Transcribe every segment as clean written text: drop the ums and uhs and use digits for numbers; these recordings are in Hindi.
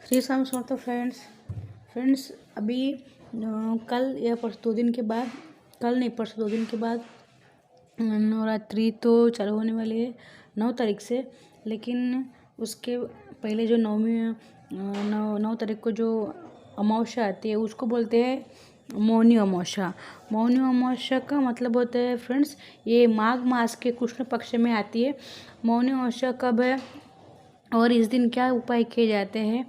श्री शाम समर्थ फ्रेंड्स अभी कल या परसों 2 दिन के बाद, कल नहीं परसों 2 दिन के बाद नवरात्रि तो चालू होने वाली है 9 तारीख से। लेकिन उसके पहले जो 9 तारीख को जो अमावस्या आती है उसको बोलते हैं मौनी अमावस्या। मौनी अमावस्या का मतलब होता है फ्रेंड्स, ये माघ मास के कृष्ण पक्ष में आती है। मौनी अमावस्या कब है और इस दिन क्या उपाय किए जाते हैं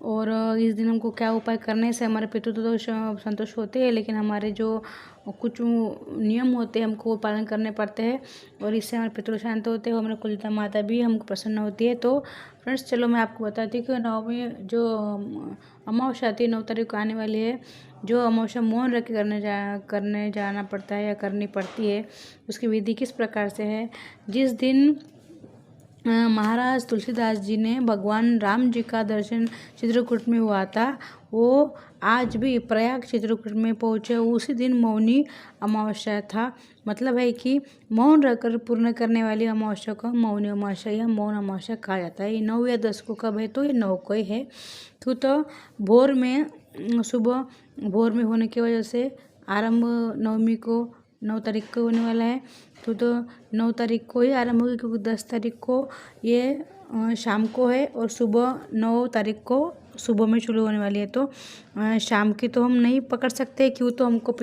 और इस दिन हमको क्या उपाय करने से हमारे पितृ तो संतुष्ट होते हैं, लेकिन हमारे जो कुछ नियम होते हैं हमको वो पालन करने पड़ते हैं और इससे हमारे पितृ शांत होते हैं और हमारे कुलदेवता माता भी हमको प्रसन्न होती है। तो फ्रेंड्स चलो मैं आपको बताती हूँ कि नवमी जो अमावस्या आती है 9 तारीख को आने वाली है। जो अमावस्या मौन रख के करने जाना पड़ता है या करनी पड़ती है, उसकी विधि किस प्रकार से है। जिस दिन महाराज तुलसीदास जी ने भगवान राम जी का दर्शन चित्रकूट में हुआ था, वो आज भी प्रयाग चित्रकूट में पहुँचे उसी दिन मौनी अमावस्या था। मतलब है कि मौन रहकर पूर्ण करने वाली अमावस्या को मौनी अमावस्या या मौन अमावस्या कहा जाता है। ये 9 या 10 को कब है तो ये 9 को ही है। तो भोर में सुबह भोर में होने की वजह से आरंभ नवमी को 9 तारीख को होने वाला है। तो 9 तारीख को ही आरंभ होगी, क्योंकि 10 तारीख को ये शाम को है और सुबह 9 तारीख को सुबह में शुरू होने वाली है। तो शाम की तो हम नहीं पकड़ सकते, क्यों तो हमको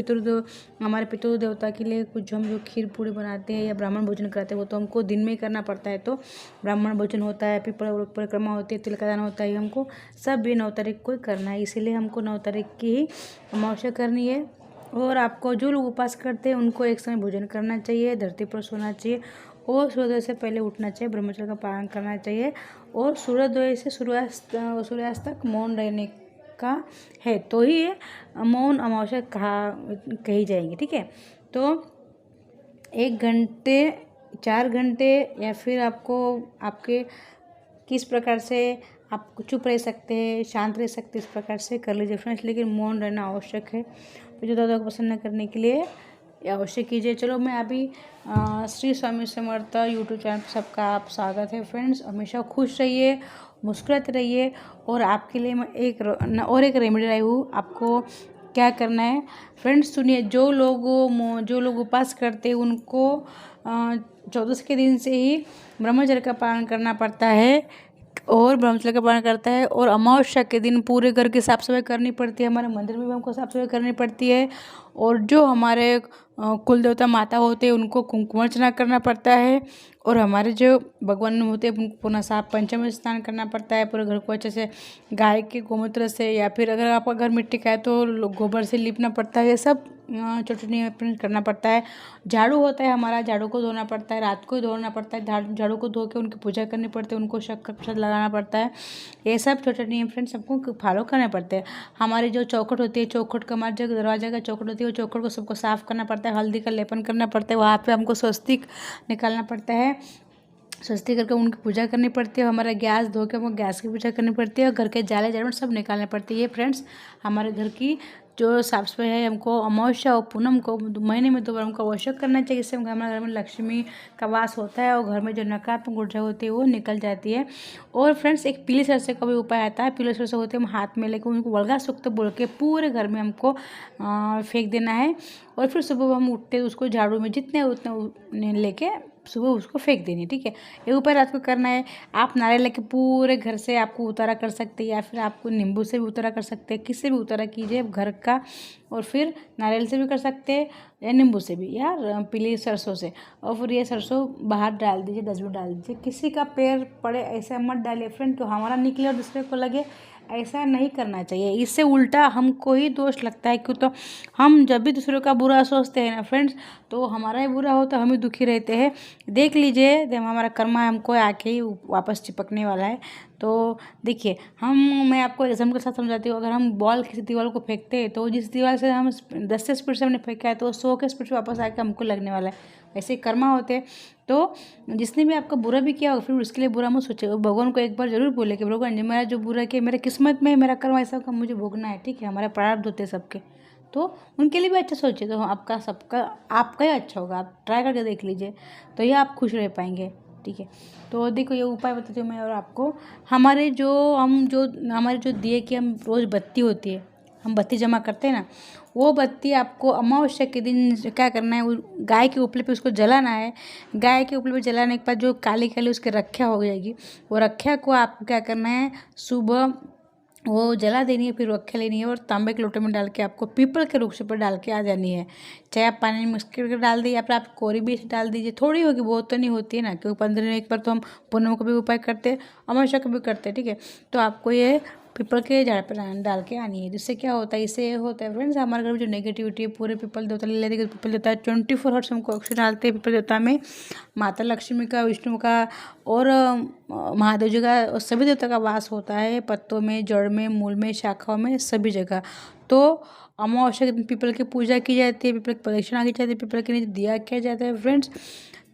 हमारे पितृ देवता के लिए कुछ हम जो खीर पूड़ी बनाते हैं या ब्राह्मण भोजन करते हैं वो तो हमको दिन में ही करना पड़ता है। तो ब्राह्मण भोजन होता है, पीपल परिक्रमा होती है, तिल का दान होता है, हमको सब भी 9 तारीख को ही करना है। इसीलिए हमको 9 तारीख की ही अमावस्या करनी है। और आपको जो लोग उपास करते हैं उनको एक समय भोजन करना चाहिए, धरती पर सोना चाहिए और सूर्योदय से पहले उठना चाहिए, ब्रह्मचर्य का पालन करना चाहिए और सूर्योदय से सूर्यास्त तक मौन रहने का है, तो ही ये मौन अमावस्या कही जाएंगी। ठीक है, तो 1 घंटे 4 घंटे या फिर आपको आपके किस प्रकार से आप चुप रह सकते हैं, शांत रह सकते हैं, इस प्रकार से कर लीजिए फ्रेंड्स। लेकिन मौन रहना आवश्यक है। तो दादा को प्रसन्न करने के लिए अवश्य कीजिए। चलो मैं अभी श्री स्वामी समर्थ यूट्यूब चैनल पर सबका आप स्वागत है फ्रेंड्स। हमेशा खुश रहिए, मुस्कुराते रहिए। और आपके लिए मैं एक रेमेडी लाई हूँ। आपको क्या करना है फ्रेंड्स सुनिए। जो लोग उपास करते हैं उनको 14 के दिन से ही ब्रह्मचर्य का पालन करना पड़ता है और ब्रह्मचर्य का पालन करता है। और अमावस्या के दिन पूरे घर की साफ सफाई करनी पड़ती है, हमारे मंदिर में भी हमको साफ सफाई करनी पड़ती है। और जो हमारे कुल देवता माता होते हैं उनको कुंकुमार्चना करना पड़ता है। और हमारे जो भगवान होते हैं उनको पुनः साफ पंचम स्नान करना पड़ता है। पूरे घर को अच्छे से गाय के गोमूत्र से या फिर अगर आपका घर मिट्टी का है तो गोबर से लिपना पड़ता है। ये सब छोटे छोटे करना पड़ता है। झाड़ू होता है हमारा, झाड़ू को धोना पड़ता है, रात को ही धोना पड़ता है। झाड़ू को धो के उनकी पूजा करनी पड़ती है, उनको शक्कर प्रसाद लगाना पड़ता है। ये सब छोटे नियम फ्रेंड्स सबको फॉलो करने पड़ते हैं। हमारी जो चौखट होती है, चौखट का हमारे जो दरवाजा का चौखट होती है, वो चौखट को सबको साफ करना पड़ता है, हल्दी का लेपन करना पड़ता है, वहाँ पे हमको स्वस्तिक निकालना पड़ता है। स्वस्तिक करके उनकी पूजा करनी पड़ती है। हमारा गैस धो के हमको गैस की पूजा करनी पड़ती है और घर के जाले झाड़ू सब निकालने पड़ती है। ये फ्रेंड्स हमारे घर की जो साफ सफाई है हमको अमावस्या और पूनम को महीने में 2 बार हमको आवश्यक करना चाहिए। इससे हमारे घर में लक्ष्मी का वास होता है और घर में जो नकारात्मक ऊर्जा होती है वो निकल जाती है। और फ्रेंड्स एक पीले सरसों का भी उपाय आता है। पीले सरसों होते हैं, हम हाथ में लेकर उनको वल्गा सूक्त बोल के पूरे घर में हमको फेंक देना है। और फिर सुबह हम उठते हैं उसको झाड़ू में जितने उतने लेके सुबह उसको फेंक देनी। ठीक है, ये ऊपर रात को करना है। आप नारियल लेके पूरे घर से आपको उतारा कर सकते हैं या फिर आपको नींबू से भी उतारा कर सकते हैं, किससे भी उतारा कीजिए घर का। और फिर नारियल से भी कर सकते हैं या नींबू से भी या पीली सरसों से। और फिर ये सरसों बाहर डाल दीजिए, डस्टबिन डाल दीजिए। किसी का पैर पड़े ऐसा मत डालिए फ्रेंड, तो हमारा निकले और दूसरे को लगे, ऐसा नहीं करना चाहिए। इससे उल्टा हमको ही दोष लगता है। क्यों तो हम जब भी दूसरों का बुरा सोचते हैं ना फ्रेंड्स, तो हमारा ही बुरा हो तो हम ही दुखी रहते हैं। देख लीजिए जब हमारा कर्मा हमको आके ही वापस चिपकने वाला है। तो देखिए मैं आपको एग्जाम्पल के साथ समझाती हूँ। अगर हम बॉल किसी दीवार को फेंकते हैं तो जिस दीवार से हम 10 से स्पीड से हमने फेंका है तो 100 के स्पीड से वापस आके हमको लगने वाला है। ऐसे कर्मा होते हैं। तो जिसने भी आपका बुरा भी किया होगा फिर उसके लिए बुरा मत सोचे। भगवान को एक बार जरूर बोले कि भगवान जी मेरा जो बुरा किया मेरे किस्मत में मेरा कर्म ऐसा का मुझे भोगना है। ठीक है, हमारे प्रारब्ध होते हैं सबके, तो उनके लिए भी अच्छा सोचिए तो आपका सबका आपका ही अच्छा होगा। आप ट्राई करके देख लीजिए तो ये आप खुश रह पाएंगे। ठीक है। तो देखो ये उपाय बताती हूँ मैं और आपको। हमारे जो दिए की हम रोज़ बत्ती होती है, हम बत्ती जमा करते हैं ना, वो बत्ती आपको अमावस्या के दिन क्या करना है, गाय के उपले पे उसको जलाना है। गाय के उपले पे जलाने के बाद जो काली काली उसकी रक्षा हो जाएगी, वो रक्षा को आपको क्या करना है, सुबह वो जला देनी है, फिर रखा लेनी है और तांबे के लोटे में डाल के आपको पीपल के वृक्ष पर डाल के आ जानी है। चाहे आप पानी में मिक्स करके डाल दीजिए या फिर आप कोरी भी डाल दीजिए, थोड़ी होगी, बहुत तो नहीं होती है ना, क्योंकि 15 दिन एक बार तो हम पूनम को भी उपाय करते हैं, अमावस्या को भी करते हैं, ठीक है। तो आपको ये पीपल के झाड़ पर डाल के आनी है। जिससे क्या होता है, इससे होता है फ्रेंड्स, हमारे घर में जो नेगेटिविटी है पूरे पीपल देवता ले लेते हैं। पीपल देवता 24 आवर्स हमको ऑक्सीजन डालते हैं। पीपल देवता में माता लक्ष्मी का, विष्णु का और महादेव जी का और सभी देवता का वास होता है, पत्तों में, जड़ में, मूल में, शाखाओं में, सभी जगह। तो अमावस्या के दिन पीपल की पूजा की जाती है, पीपल की प्रदक्षिणा की जाती है, पीपल के नीचे दिया किया जाता है। फ्रेंड्स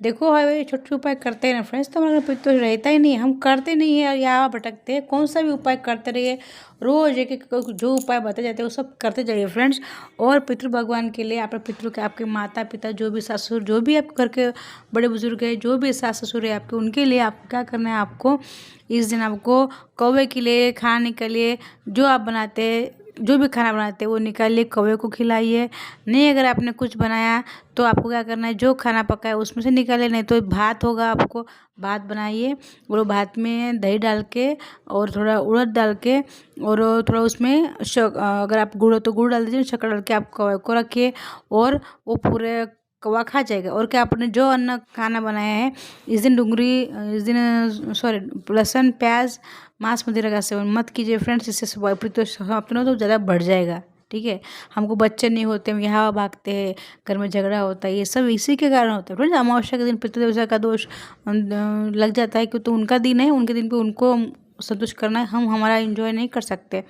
देखो ये छोटे उपाय करते हैं ना फ्रेंड्स, तो हमारे घर तो रहता ही नहीं है, हम करते नहीं है या भटकते हैं। कौन सा भी उपाय करते रहिए, रोज एक एक जो उपाय बताए जाते हैं वो सब करते जाइए फ्रेंड्स। और पितृ भगवान के लिए, आपके पितृ के, आपके माता पिता, जो भी सास ससुर, जो भी आपके घर के बड़े बुजुर्ग है, जो भी सास ससुर है आपके, उनके लिए आपको क्या करना है, आपको इस दिन आपको कौवे के लिए, खाने के लिए जो आप बनाते हैं, जो भी खाना बनाते हैं वो निकालिए, कौवे को खिलाइए। नहीं अगर आपने कुछ बनाया तो आपको क्या करना है, जो खाना पका है उसमें से निकालिए। नहीं तो भात होगा, आपको भात बनाइए और भात में दही डाल के और थोड़ा उड़द डाल के और थोड़ा उसमें अगर आप गुड़ हो तो गुड़ डाल दीजिए, शक्कर डाल के आप कौवे को रखिए और वो पूरे कौवा खा जाएगा। और क्या आपने जो अन्न खाना बनाया है इस दिन सॉरी लहसुन प्याज मांस मदिरा का सेवन मत कीजिए फ्रेंड्स, इससे तो समाप्त हो तो ज़्यादा बढ़ जाएगा, ठीक है। हमको बच्चे नहीं होते, हम यहाँ भागते हैं, घर में झगड़ा होता है, ये सब इसी के कारण होता है फ्रेंड्स। अमावस्या के दिन पितृदेवता का दोष लग जाता है, क्योंकि तो उनका दिन है, उनके दिन पे उनको संतुष्ट करना है, हम हमारा एंजॉय नहीं कर सकते।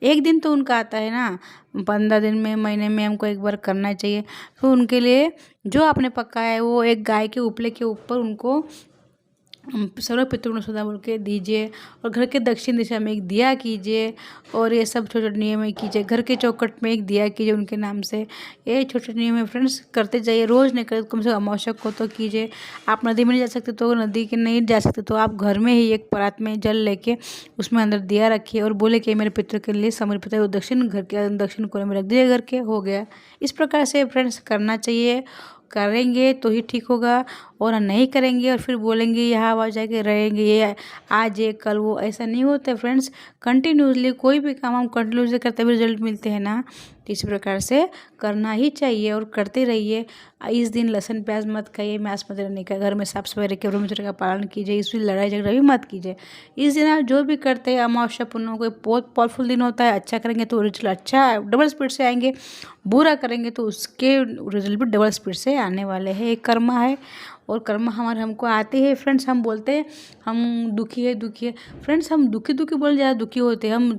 एक दिन तो उनका आता है ना, 15 दिन में, महीने में हमको एक बार करना चाहिए। तो उनके लिए जो आपने पकाया है वो एक गाय के उपले के ऊपर उनको सर्व पितृगुण सदा बोल के दीजिए और घर के दक्षिण दिशा में एक दिया कीजिए और ये सब छोटे छोटे नियम कीजिए। घर के चौखट में एक दिया कीजिए उनके नाम से। ये छोटे छोटे नियम है फ्रेंड्स, करते जाइए, रोज़ नहीं करते कम से कम अमावस्या को तो कीजिए। आप नदी में नहीं जा सकते तो नदी के नहीं जा सकते तो आप घर में ही एक परात में जल लेके उसमें अंदर दिया रखिए और बोले कि मेरे पितृ के लिए समर्पित है, वो दक्षिण घर के दक्षिण कोने में रख दीजिए घर के, हो गया। इस प्रकार से फ्रेंड्स करना चाहिए, करेंगे तो ही ठीक होगा और नहीं करेंगे और फिर बोलेंगे यहाँ वहाँ जाके रहेंगे, ये आज ये कल वो, ऐसा नहीं होता है फ्रेंड्स। कंटिन्यूसली कोई भी काम हम कंटिन्यूसली करते हुए रिजल्ट मिलते हैं ना, तो इस प्रकार से करना ही चाहिए और करते रहिए। इस दिन लहसुन प्याज मत खाइए, मांस मदिरा नहीं खाइए, घर में साफ सफाई रखिए, ब्रह्मचर्य का पालन कीजिए, इस दिन लड़ाई झगड़ा भी मत कीजिए। इस दिन आप जो भी करते हैं अमावस्या पुण्य कोई बहुत पावरफुल दिन होता है, अच्छा करेंगे तो रिजल्ट अच्छा डबल स्पीड से आएंगे, बुरा करेंगे तो उसके रिजल्ट भी डबल स्पीड से आने वाले हैं। एक कर्म है और कर्म हमारे हमको आते हैं फ्रेंड्स। हम बोलते हैं हम दुखी है फ्रेंड्स, हम दुखी बोल ज़्यादा दुखी होते हैं। हम जो